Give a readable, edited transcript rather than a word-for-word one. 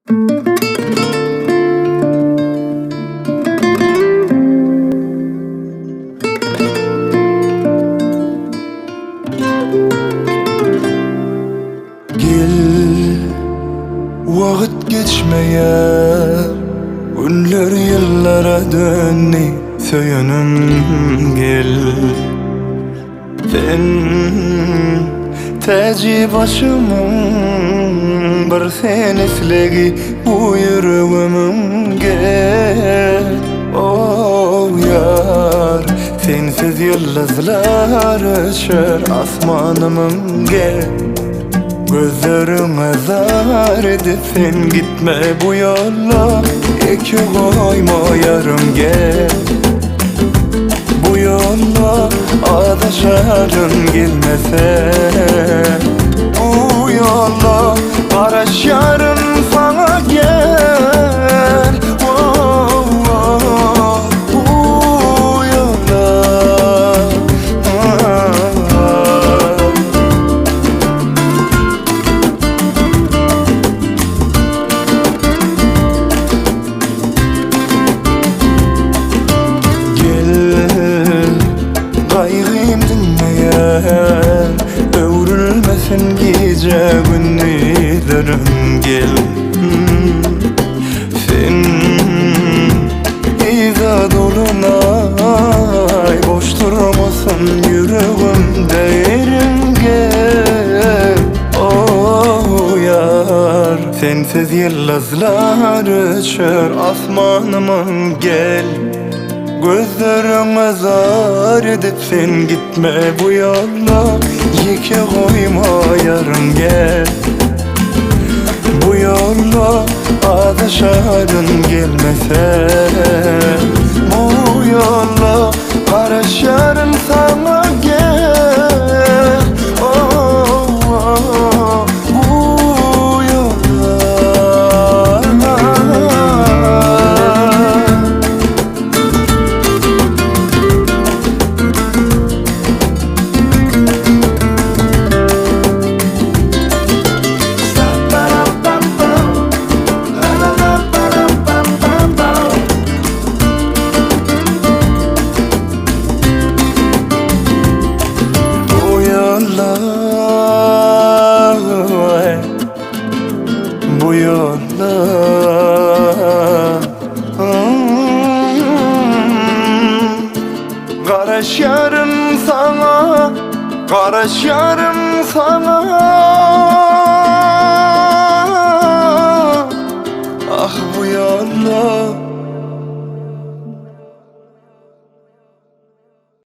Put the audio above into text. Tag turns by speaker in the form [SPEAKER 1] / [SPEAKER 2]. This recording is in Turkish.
[SPEAKER 1] Vakit geçmeye, günler yıllara dönni söyünüm gel. Ben teci başımın bir seneslegi bu yüreğimim gel. Oh yar, sensiz yıldızlar öşer asmanımın gel. Gözlerime zar edip sen gitme bu yolla. Eki koyma yarım gel. Bu yolla adaşarın gelmese. Bu yolla araşarım sana gel. Oh, oh, bu yolla kaygım dinmeyen, övrülmesin gece günlerim gel. Sen iza dolunay, boş durmasın yüreğimde yerim gel. Oh yar, sensiz yıldızlar öşer asmanımın gel. Gözlerime zar edip sen gitme bu yolla. Yeke koyma yarın gel. Bu yolla adaşarın gelmese. Bu yolla araşarım sana gel. Oh, oh, bu yolla bu yolla Karaşarım sana, karaşarım sana.